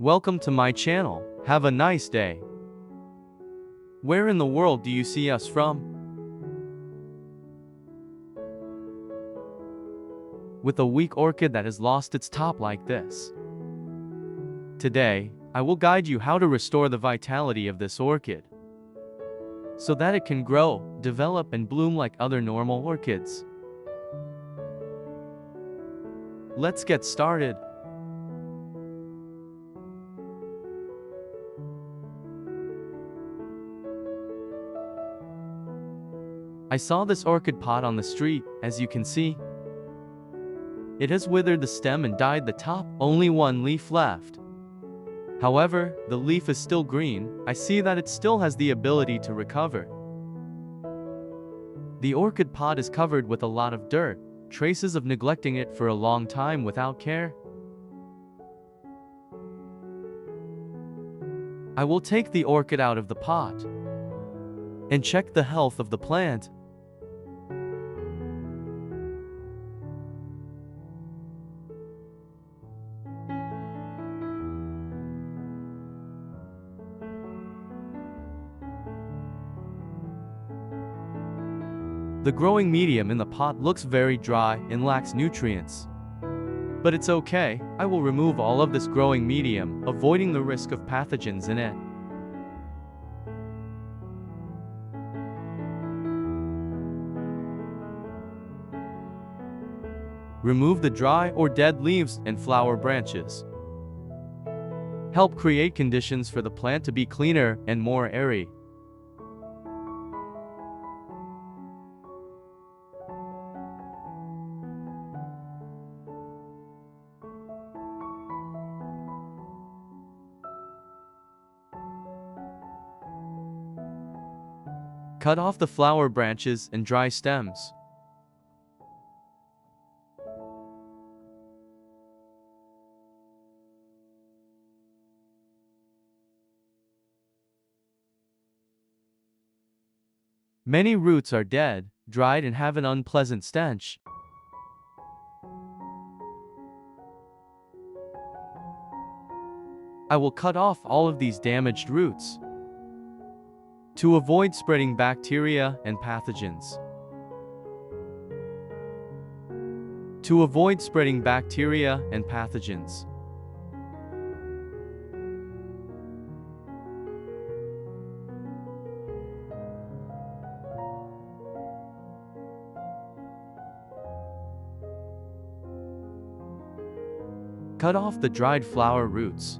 Welcome to my channel. Have a nice day. Where in the world do you see us from? With a weak orchid that has lost its top like this. Today, I will guide you how to restore the vitality of this orchid, so that it can grow, develop and bloom like other normal orchids. Let's get started. I saw this orchid pot on the street, as you can see. It has withered the stem and died the top, only one leaf left. However, the leaf is still green. I see that it still has the ability to recover. The orchid pot is covered with a lot of dirt, traces of neglecting it for a long time without care. I will take the orchid out of the pot and check the health of the plant. The growing medium in the pot looks very dry and lacks nutrients. But it's okay, I will remove all of this growing medium, avoiding the risk of pathogens in it. Remove the dry or dead leaves and flower branches. Help create conditions for the plant to be cleaner and more airy. Cut off the flower branches and dry stems. Many roots are dead, dried and have an unpleasant stench. I will cut off all of these damaged roots to avoid spreading bacteria and pathogens. To avoid spreading bacteria and pathogens. Cut off the dried flower roots.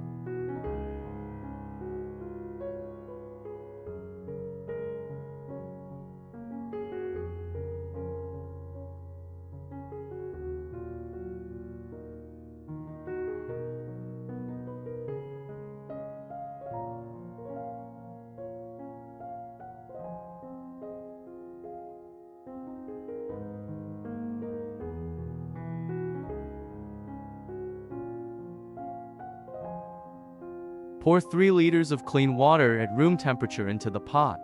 Pour 3 liters of clean water at room temperature into the pot.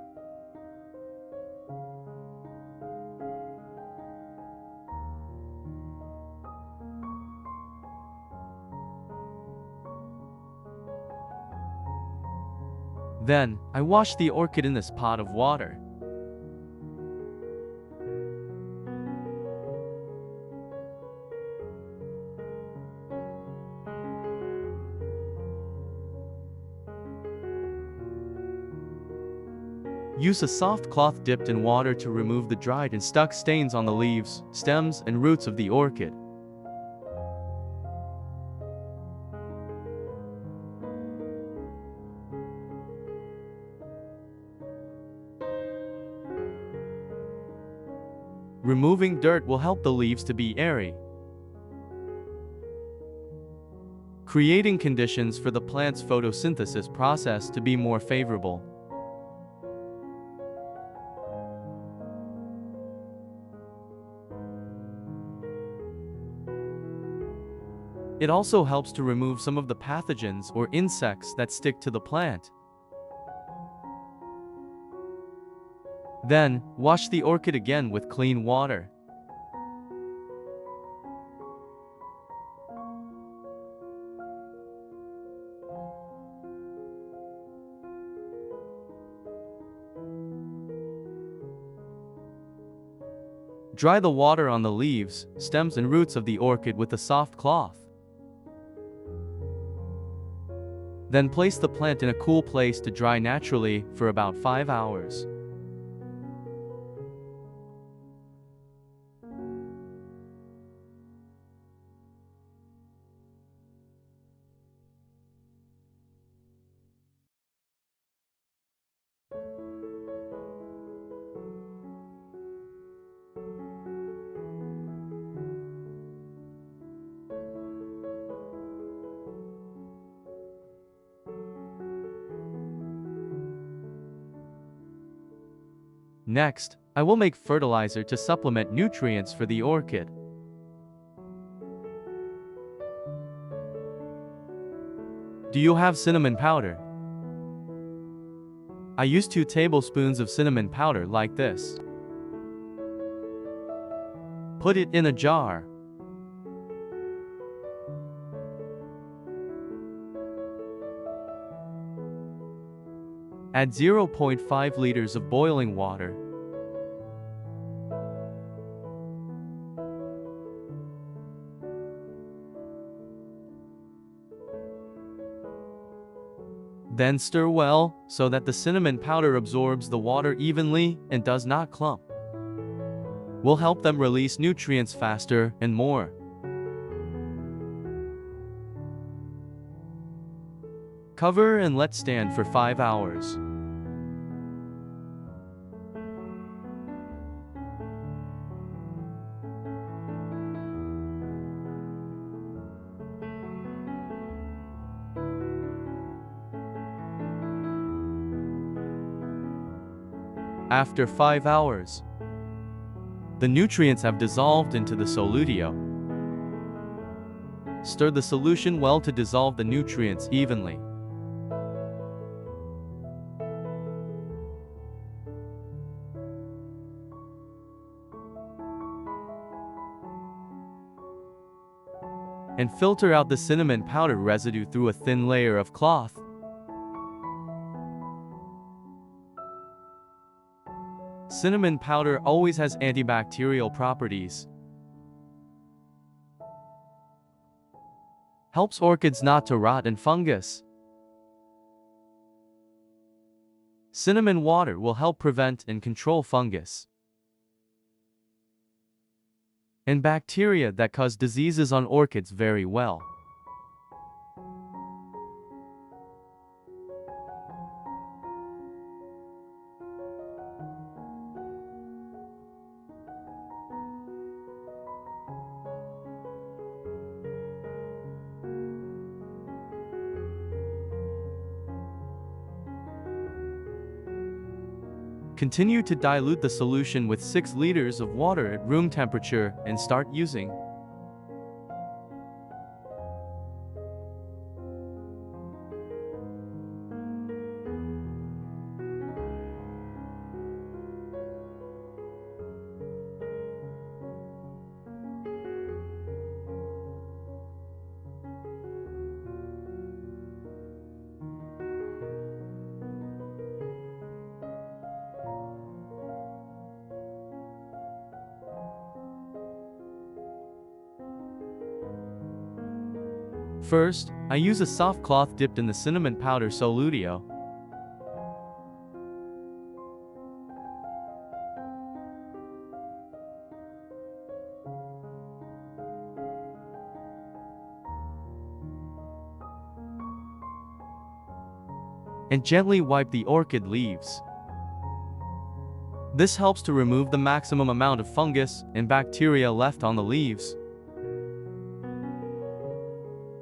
Then, I wash the orchid in this pot of water. Use a soft cloth dipped in water to remove the dried and stuck stains on the leaves, stems, and roots of the orchid. Removing dirt will help the leaves to be airy, creating conditions for the plant's photosynthesis process to be more favorable. It also helps to remove some of the pathogens or insects that stick to the plant. Then, wash the orchid again with clean water. Dry the water on the leaves, stems and roots of the orchid with a soft cloth. Then place the plant in a cool place to dry naturally for about 5 hours. Next, I will make fertilizer to supplement nutrients for the orchid. Do you have cinnamon powder? I use 2 tablespoons of cinnamon powder like this. Put it in a jar. Add 0.5 liters of boiling water. Then stir well, so that the cinnamon powder absorbs the water evenly and does not clump. Will help them release nutrients faster and more. Cover and let stand for 5 hours. After 5 hours, the nutrients have dissolved into the solutio. Stir the solution well to dissolve the nutrients evenly. And filter out the cinnamon powder residue through a thin layer of cloth. Cinnamon powder always has antibacterial properties. Helps orchids not to rot and fungus. Cinnamon water will help prevent and control fungus and bacteria that cause diseases on orchids very well. Continue to dilute the solution with 6 liters of water at room temperature and start using. First, I use a soft cloth dipped in the cinnamon powder solutio. And gently wipe the orchid leaves. This helps to remove the maximum amount of fungus and bacteria left on the leaves.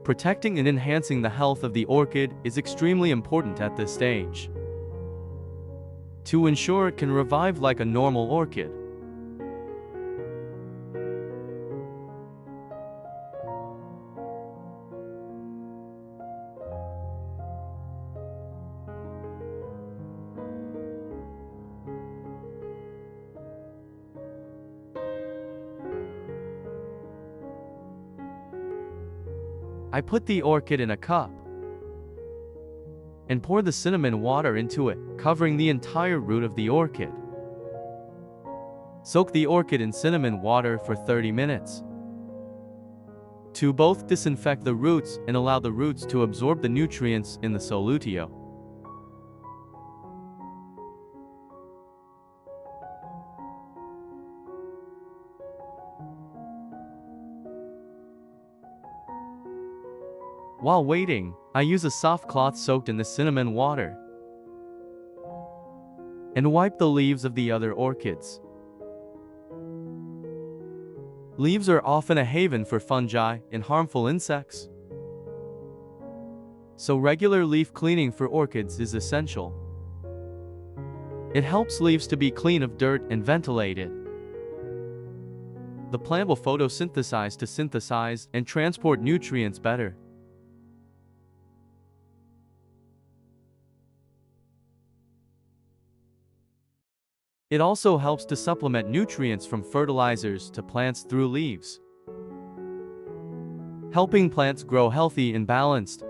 Protecting and enhancing the health of the orchid is extremely important at this stage, to ensure it can revive like a normal orchid. I put the orchid in a cup and pour the cinnamon water into it, covering the entire root of the orchid. Soak the orchid in cinnamon water for 30 minutes. To both disinfect the roots and allow the roots to absorb the nutrients in the solutio. While waiting, I use a soft cloth soaked in the cinnamon water and wipe the leaves of the other orchids. Leaves are often a haven for fungi and harmful insects, so regular leaf cleaning for orchids is essential. It helps leaves to be clean of dirt and ventilated. The plant will photosynthesize to synthesize and transport nutrients better. It also helps to supplement nutrients from fertilizers to plants through leaves, helping plants grow healthy and balanced.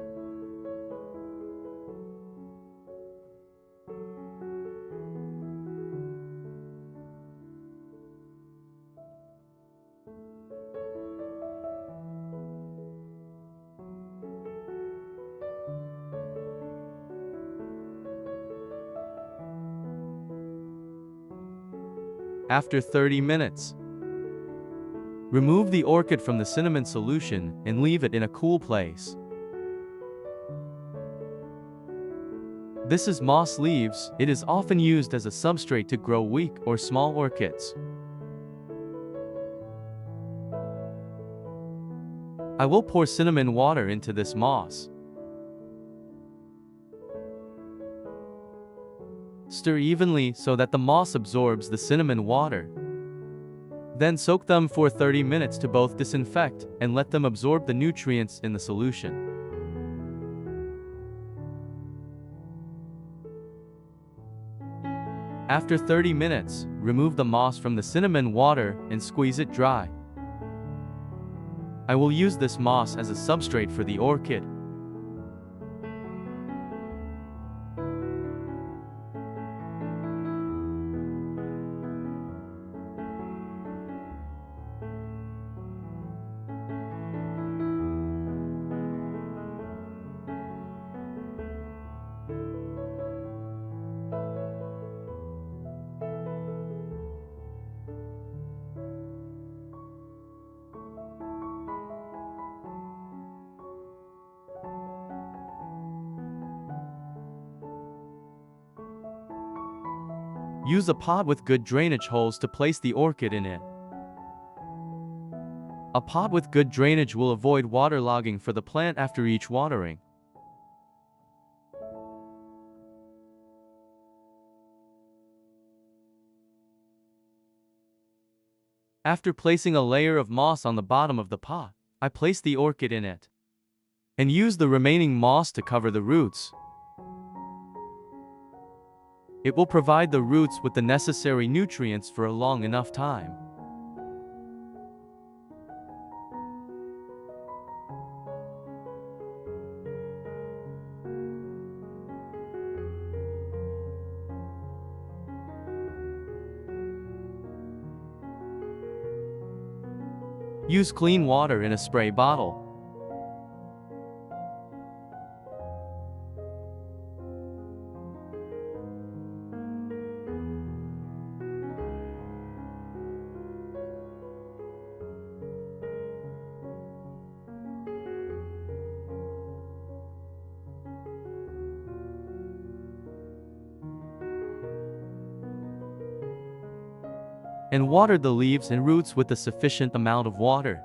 After 30 minutes, remove the orchid from the cinnamon solution and leave it in a cool place. This is moss leaves. It is often used as a substrate to grow weak or small orchids. I will pour cinnamon water into this moss. Stir evenly so that the moss absorbs the cinnamon water. Then soak them for 30 minutes to both disinfect and let them absorb the nutrients in the solution. After 30 minutes, remove the moss from the cinnamon water and squeeze it dry. I will use this moss as a substrate for the orchid. Use a pot with good drainage holes to place the orchid in it. A pot with good drainage will avoid waterlogging for the plant after each watering. After placing a layer of moss on the bottom of the pot, I place the orchid in it and use the remaining moss to cover the roots. It will provide the roots with the necessary nutrients for a long enough time. Use clean water in a spray bottle. And water the leaves and roots with a sufficient amount of water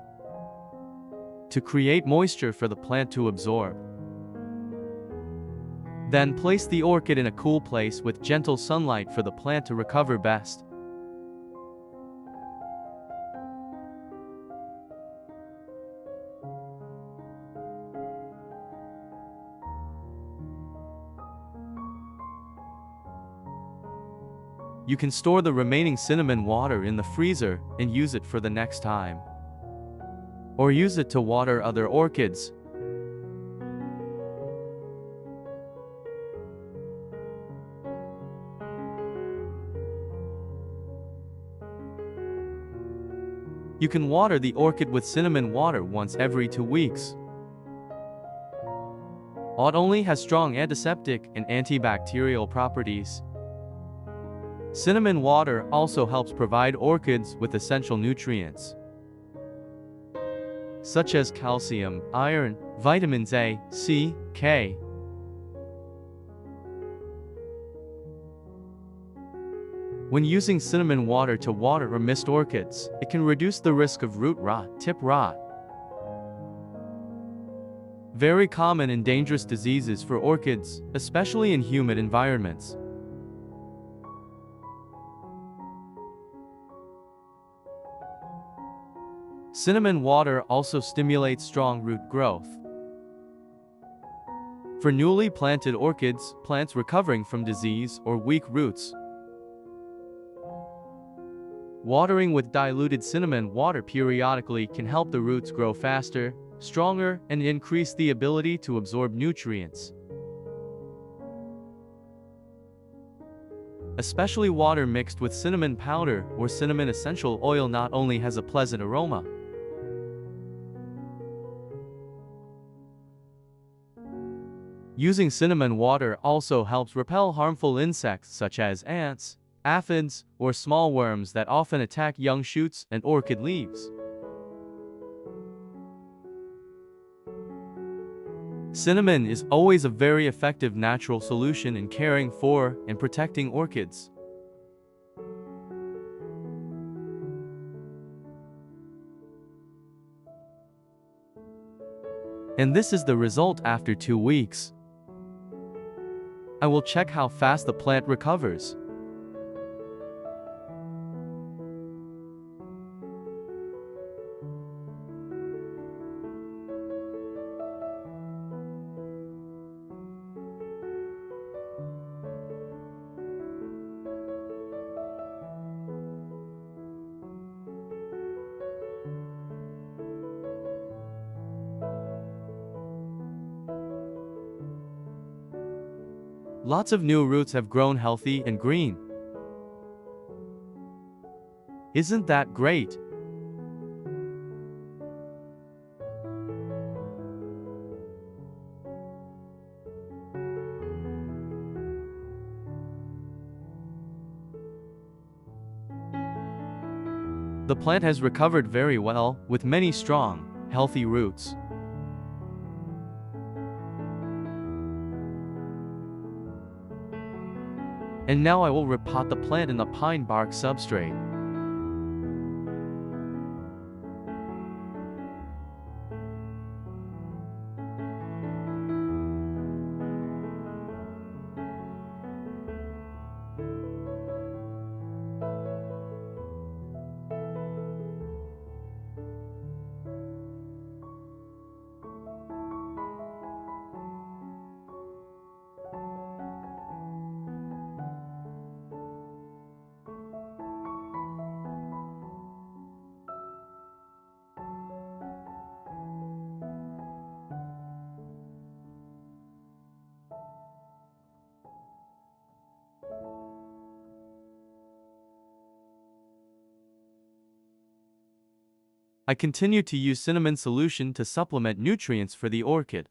to create moisture for the plant to absorb. Then place the orchid in a cool place with gentle sunlight for the plant to recover best. You can store the remaining cinnamon water in the freezer and use it for the next time. Or use it to water other orchids. You can water the orchid with cinnamon water once every 2 weeks. It only has strong antiseptic and antibacterial properties. Cinnamon water also helps provide orchids with essential nutrients, such as calcium, iron, vitamins A, C, K. When using cinnamon water to water or mist orchids, it can reduce the risk of root rot, tip rot. Very common and dangerous diseases for orchids, especially in humid environments. Cinnamon water also stimulates strong root growth. For newly planted orchids, plants recovering from disease or weak roots, watering with diluted cinnamon water periodically can help the roots grow faster, stronger, and increase the ability to absorb nutrients. Especially water mixed with cinnamon powder or cinnamon essential oil not only has a pleasant aroma, using cinnamon water also helps repel harmful insects such as ants, aphids, or small worms that often attack young shoots and orchid leaves. Cinnamon is always a very effective natural solution in caring for and protecting orchids. And this is the result after 2 weeks. I will check how fast the plant recovers. Lots of new roots have grown healthy and green. Isn't that great? The plant has recovered very well, with many strong, healthy roots. And now I will repot the plant in the pine bark substrate. I continue to use cinnamon solution to supplement nutrients for the orchid.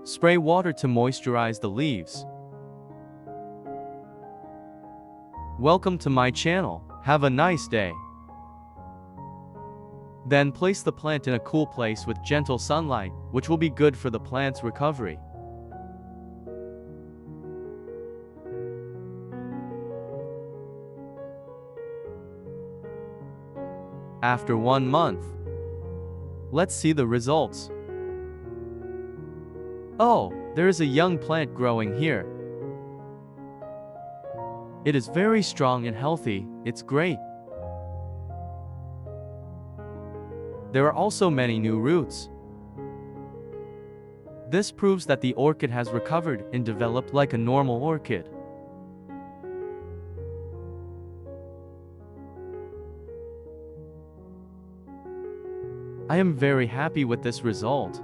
Spray water to moisturize the leaves. Welcome to my channel. Have a nice day. Then place the plant in a cool place with gentle sunlight, which will be good for the plant's recovery. After 1 month, let's see the results. Oh, there is a young plant growing here. It is very strong and healthy, it's great. There are also many new roots. This proves that the orchid has recovered and developed like a normal orchid. I am very happy with this result.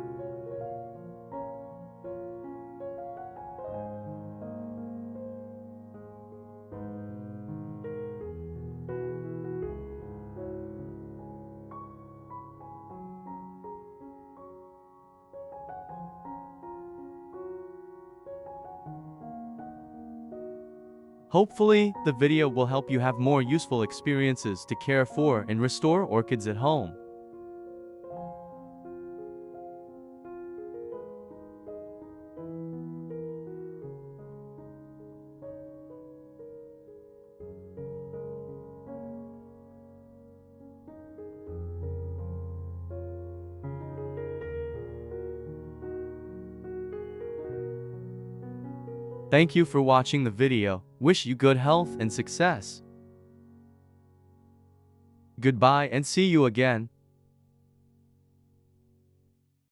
Hopefully, the video will help you have more useful experiences to care for and restore orchids at home. Thank you for watching the video. Wish you good health and success. Goodbye and see you again.